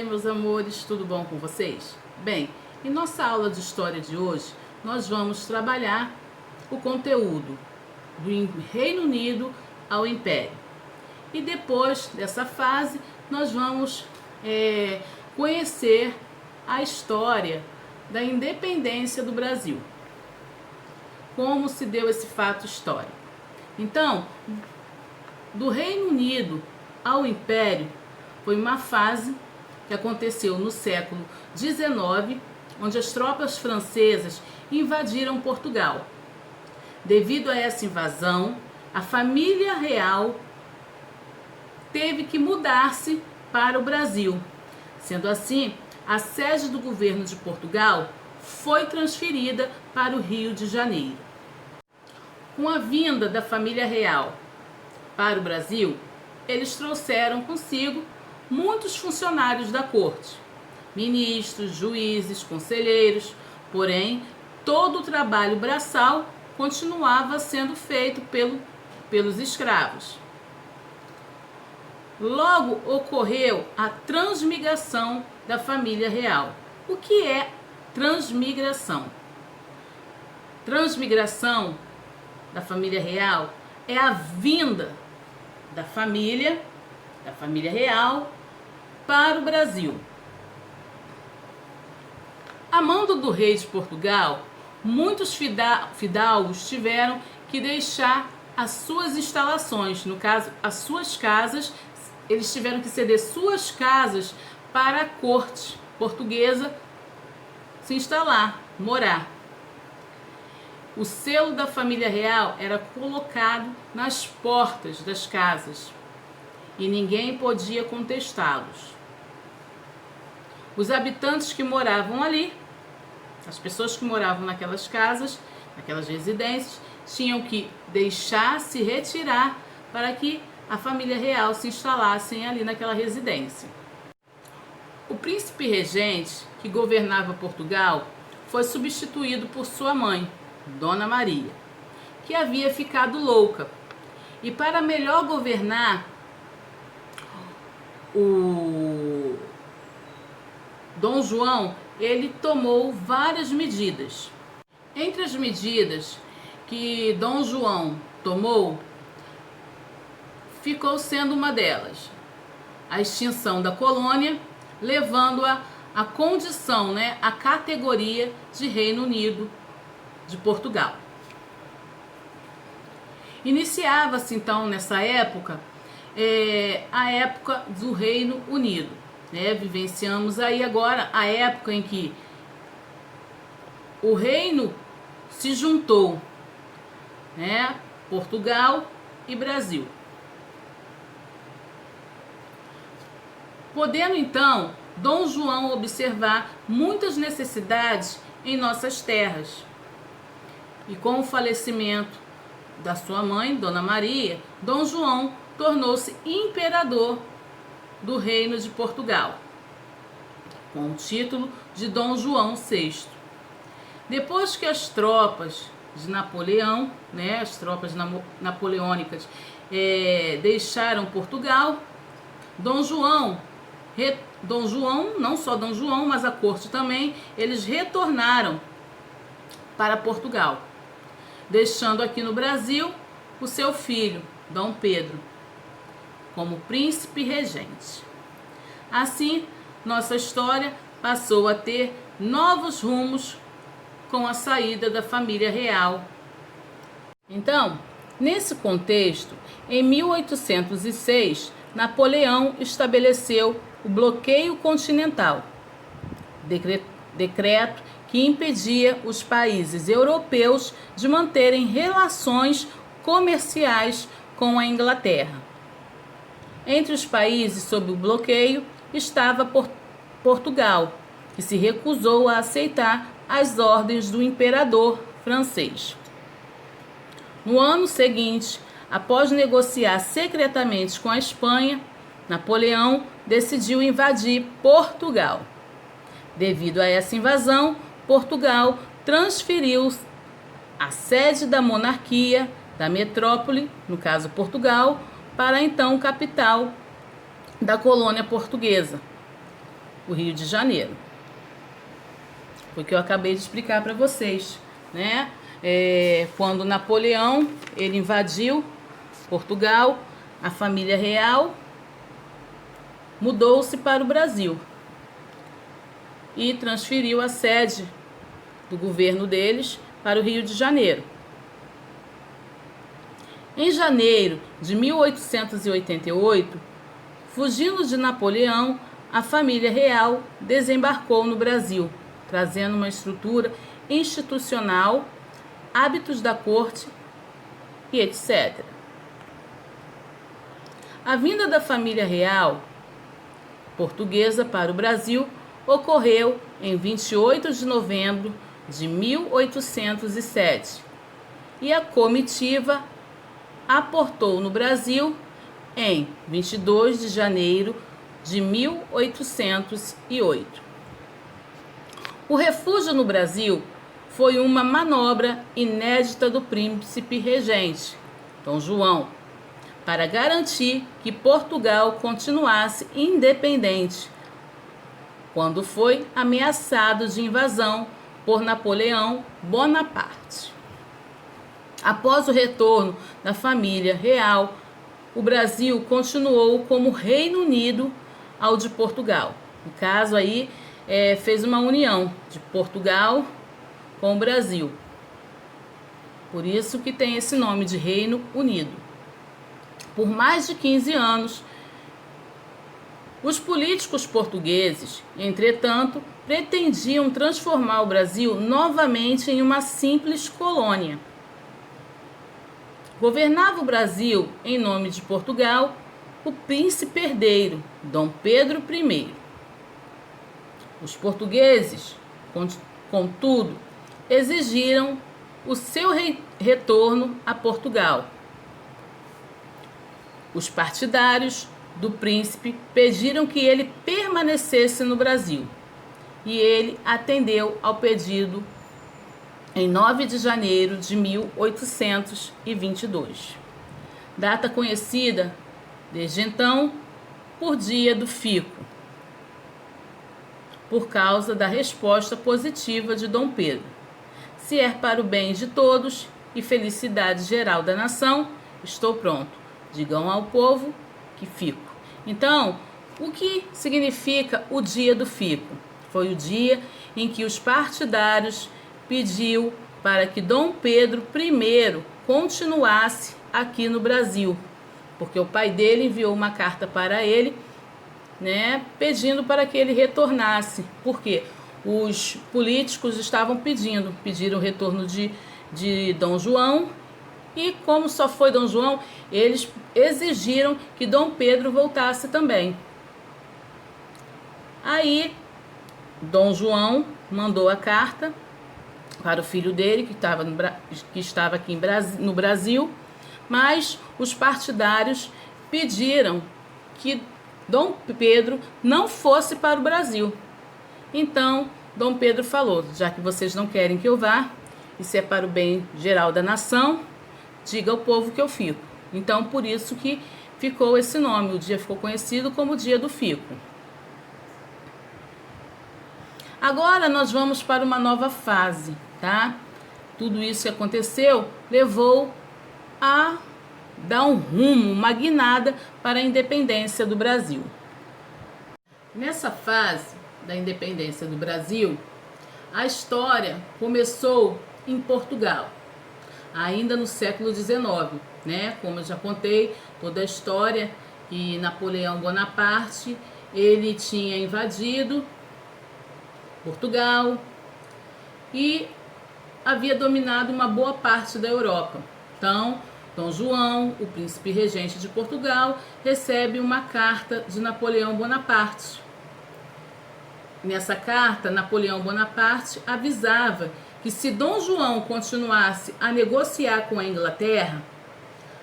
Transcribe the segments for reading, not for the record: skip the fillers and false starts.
dia, meus amores, tudo bom com vocês? Bem, em nossa aula de história de hoje, nós vamos trabalhar o conteúdo do Reino Unido ao Império. E depois dessa fase, nós vamos conhecer a história da independência do Brasil. Como se deu esse fato histórico. Então, do Reino Unido ao Império, foi uma fase que aconteceu no século XIX, onde as tropas francesas invadiram Portugal. Devido a essa invasão, a família real teve que mudar-se para o Brasil. Sendo assim, a sede do governo de Portugal foi transferida para o Rio de Janeiro. Com a vinda da família real para o Brasil, eles trouxeram consigo muitos funcionários da corte, ministros, juízes, conselheiros, porém, todo o trabalho braçal continuava sendo feito pelos escravos. Logo ocorreu a transmigração da família real. O que é transmigração? Transmigração da família real é a vinda da família real para o Brasil. A mando do rei de Portugal, muitos fidalgos tiveram que deixar as suas instalações, no caso, as suas casas. Eles tiveram que ceder suas casas para a corte portuguesa se instalar, morar. O selo da família real era colocado nas portas das casas e ninguém podia contestá-los. Os habitantes que moravam ali, as pessoas que moravam naquelas casas, naquelas residências, tinham que se retirar para que a família real se instalasse ali naquela residência. O príncipe regente, que governava Portugal, foi substituído por sua mãe, Dona Maria, que havia ficado louca. E para melhor governar, o Dom João, ele tomou várias medidas. Entre as medidas que Dom João tomou, ficou sendo uma delas a extinção da colônia, levando-a à condição, a categoria de Reino Unido de Portugal. Iniciava-se então nessa época a época do Reino Unido. Vivenciamos aí agora a época em que o reino se juntou, Portugal e Brasil. Podendo então Dom João observar muitas necessidades em nossas terras. E com o falecimento da sua mãe, Dona Maria, Dom João tornou-se imperador do Reino de Portugal, com o título de Dom João VI. Depois que as tropas de Napoleão, as tropas napoleônicas, deixaram Portugal, Dom João, não só Dom João, mas a corte também, eles retornaram para Portugal, deixando aqui no Brasil o seu filho, Dom Pedro, como príncipe regente. Assim, nossa história passou a ter novos rumos com a saída da família real. Então, nesse contexto, em 1806, Napoleão estabeleceu o bloqueio continental, decreto que impedia os países europeus de manterem relações comerciais com a Inglaterra. Entre os países sob o bloqueio estava Portugal, que se recusou a aceitar as ordens do imperador francês. No ano seguinte, após negociar secretamente com a Espanha, Napoleão decidiu invadir Portugal. Devido a essa invasão, Portugal transferiu a sede da monarquia da metrópole, no caso Portugal, para a então capital da colônia portuguesa, o Rio de Janeiro. Foi o que eu acabei de explicar para vocês, né? Quando Napoleão ele invadiu Portugal, a família real mudou-se para o Brasil e transferiu a sede do governo deles para o Rio de Janeiro. Em janeiro de 1888, fugindo de Napoleão, a família real desembarcou no Brasil, trazendo uma estrutura institucional, hábitos da corte e etc. A vinda da família real portuguesa para o Brasil ocorreu em 28 de novembro de 1807 e a comitiva aportou no Brasil em 22 de janeiro de 1808. O refúgio no Brasil foi uma manobra inédita do príncipe regente, Dom João, para garantir que Portugal continuasse independente, quando foi ameaçado de invasão por Napoleão Bonaparte. Após o retorno da família real, o Brasil continuou como Reino Unido ao de Portugal. No caso aí, fez uma união de Portugal com o Brasil. Por isso que tem esse nome de Reino Unido. Por mais de 15 anos, os políticos portugueses, entretanto, pretendiam transformar o Brasil novamente em uma simples colônia. Governava o Brasil, em nome de Portugal, o príncipe herdeiro, Dom Pedro I. Os portugueses, contudo, exigiram o seu retorno a Portugal. Os partidários do príncipe pediram que ele permanecesse no Brasil, e ele atendeu ao pedido em 9 de janeiro de 1822, data conhecida desde então por Dia do Fico, por causa da resposta positiva de Dom Pedro. Se é para o bem de todos e felicidade geral da nação, estou pronto. Digam ao povo que fico. Então, o que significa o Dia do Fico? Foi o dia em que os partidários pediu para que Dom Pedro I continuasse aqui no Brasil, porque o pai dele enviou uma carta para ele, né, pedindo para que ele retornasse, porque os políticos estavam pediram o retorno de Dom João, e como só foi Dom João, eles exigiram que Dom Pedro voltasse também. Aí, Dom João mandou a carta para o filho dele, que estava aqui no Brasil, mas os partidários pediram que Dom Pedro não fosse para o Brasil. Então, Dom Pedro falou: já que vocês não querem que eu vá, isso é para o bem geral da nação, diga ao povo que eu fico. Então, por isso que ficou esse nome, o dia ficou conhecido como Dia do Fico. Agora nós vamos para uma nova fase, tá? Tudo isso que aconteceu levou a dar um rumo, uma guinada para a independência do Brasil. Nessa fase da independência do Brasil, a história começou em Portugal, ainda no século XIX, né? Como eu já contei, toda a história que Napoleão Bonaparte, ele tinha invadido Portugal e havia dominado uma boa parte da Europa. Então, Dom João, o príncipe regente de Portugal, recebe uma carta de Napoleão Bonaparte. Nessa carta, Napoleão Bonaparte avisava que se Dom João continuasse a negociar com a Inglaterra,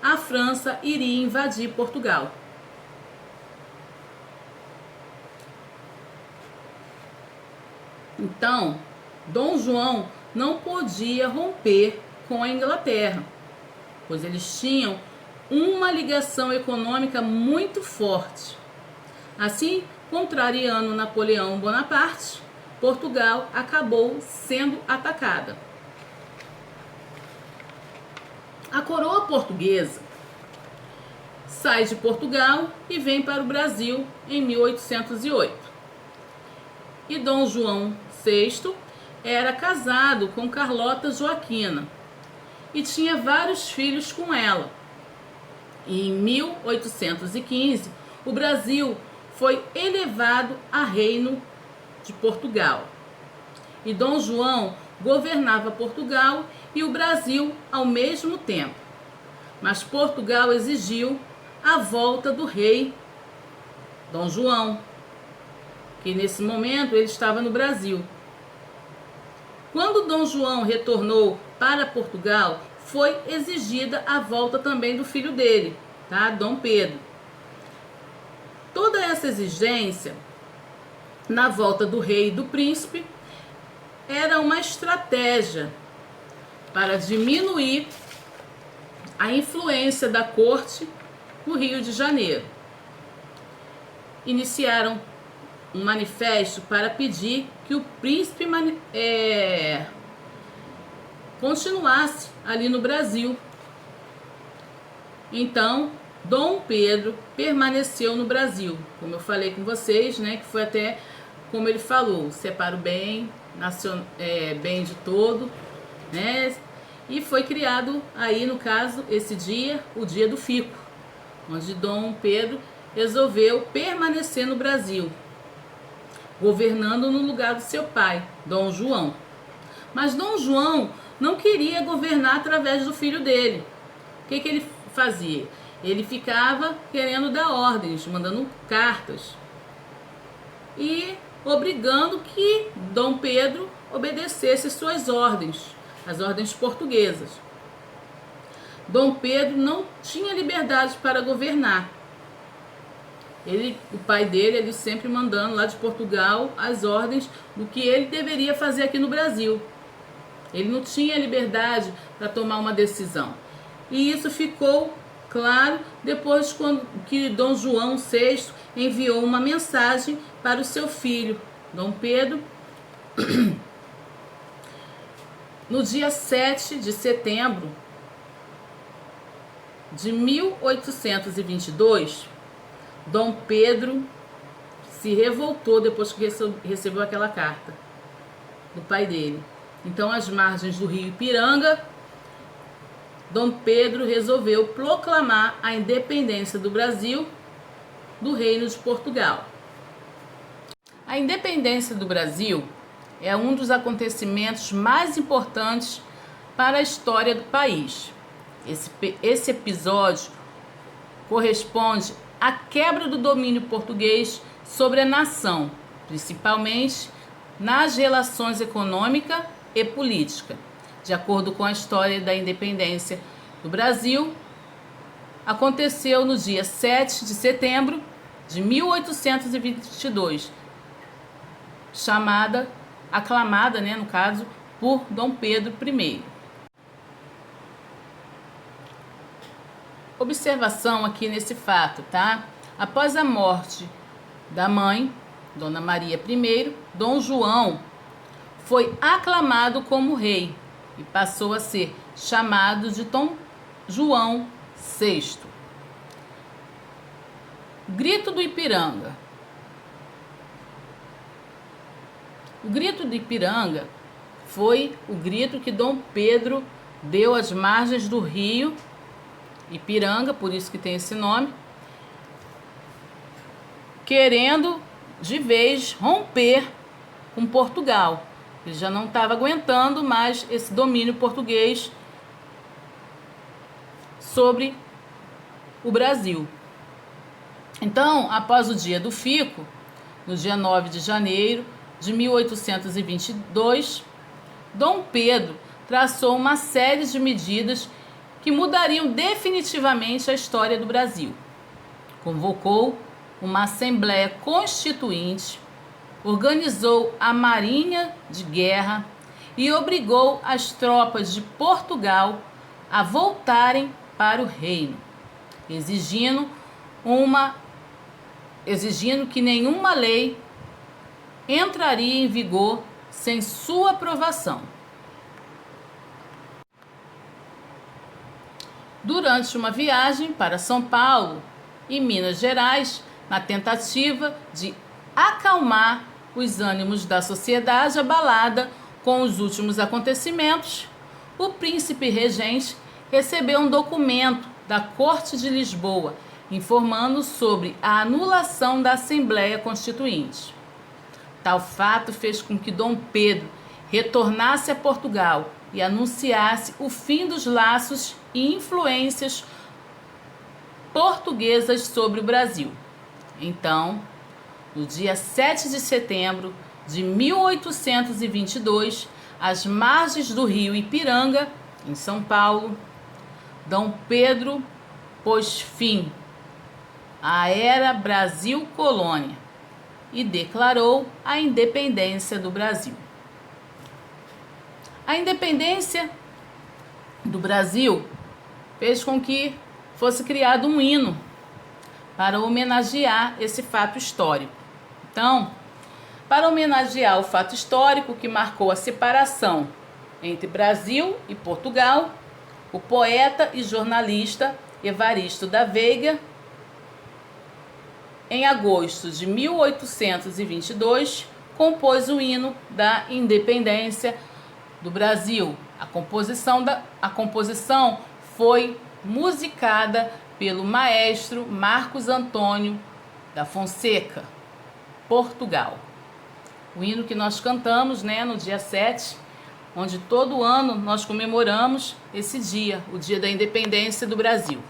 a França iria invadir Portugal. Então, Dom João não podia romper com a Inglaterra, pois eles tinham uma ligação econômica muito forte. Assim, contrariando Napoleão Bonaparte, Portugal acabou sendo atacada. A coroa portuguesa sai de Portugal e vem para o Brasil em 1808. E Dom João VI era casado com Carlota Joaquina e tinha vários filhos com ela. E em 1815, o Brasil foi elevado a Reino de Portugal. E Dom João governava Portugal e o Brasil ao mesmo tempo. Mas Portugal exigiu a volta do rei Dom João, que nesse momento ele estava no Brasil. Quando Dom João retornou para Portugal, foi exigida a volta também do filho dele, tá? Dom Pedro. Toda essa exigência na volta do rei e do príncipe era uma estratégia para diminuir a influência da corte no Rio de Janeiro. Iniciaram um manifesto para pedir que o príncipe continuasse ali no Brasil. Então, Dom Pedro permaneceu no Brasil, como eu falei com vocês, né, que foi até como ele falou, separa o bem, bem de todo, né, e foi criado aí, no caso, esse dia, o dia do fico, onde Dom Pedro resolveu permanecer no Brasil, governando no lugar do seu pai, Dom João. Mas Dom João não queria governar através do filho dele. O que ele fazia? Ele ficava querendo dar ordens, mandando cartas e obrigando que Dom Pedro obedecesse suas ordens, as ordens portuguesas. Dom Pedro não tinha liberdade para governar. O pai dele, ele sempre mandando lá de Portugal as ordens do que ele deveria fazer aqui no Brasil. Ele não tinha liberdade para tomar uma decisão. E isso ficou claro depois que Dom João VI enviou uma mensagem para o seu filho, Dom Pedro, no dia 7 de setembro de 1822, Dom Pedro se revoltou depois que recebeu aquela carta do pai dele. Então, às margens do rio Ipiranga, Dom Pedro resolveu proclamar a independência do Brasil do Reino de Portugal. A independência do Brasil é um dos acontecimentos mais importantes para a história do país. Esse episódio corresponde à quebra do domínio português sobre a nação, principalmente nas relações econômica e política. De acordo com a história da independência do Brasil, aconteceu no dia 7 de setembro de 1822, aclamada, né, no caso, por Dom Pedro I. Observação aqui nesse fato, tá? Após a morte da mãe, Dona Maria I, Dom João foi aclamado como rei e passou a ser chamado de Dom João VI. Grito do Ipiranga. O grito do Ipiranga foi o grito que Dom Pedro deu às margens do rio Ipiranga, por isso que tem esse nome, querendo de vez romper com Portugal. Ele já não estava aguentando mais esse domínio português sobre o Brasil. Então, após o dia do fico, no dia 9 de janeiro de 1822, Dom Pedro traçou uma série de medidas que mudariam definitivamente a história do Brasil. Convocou uma Assembleia Constituinte, organizou a Marinha de Guerra e obrigou as tropas de Portugal a voltarem para o reino, exigindo uma exigindo que nenhuma lei entraria em vigor sem sua aprovação. Durante uma viagem para São Paulo e Minas Gerais, na tentativa de acalmar os ânimos da sociedade abalada com os últimos acontecimentos, o príncipe regente recebeu um documento da Corte de Lisboa informando sobre a anulação da Assembleia Constituinte. Tal fato fez com que Dom Pedro retornasse a Portugal e anunciasse o fim dos laços e influências portuguesas sobre o Brasil. Então, no dia 7 de setembro de 1822, às margens do rio Ipiranga, em São Paulo, Dom Pedro pôs fim à era Brasil Colônia e declarou a independência do Brasil. A independência do Brasil fez com que fosse criado um hino para homenagear esse fato histórico. Então, para homenagear o fato histórico que marcou a separação entre Brasil e Portugal, o poeta e jornalista Evaristo da Veiga, em agosto de 1822, compôs o hino da independência do Brasil. A composição foi musicada pelo maestro Marcos Antônio da Fonseca, Portugal. O hino que nós cantamos, no dia 7, onde todo ano nós comemoramos esse dia, o Dia da Independência do Brasil.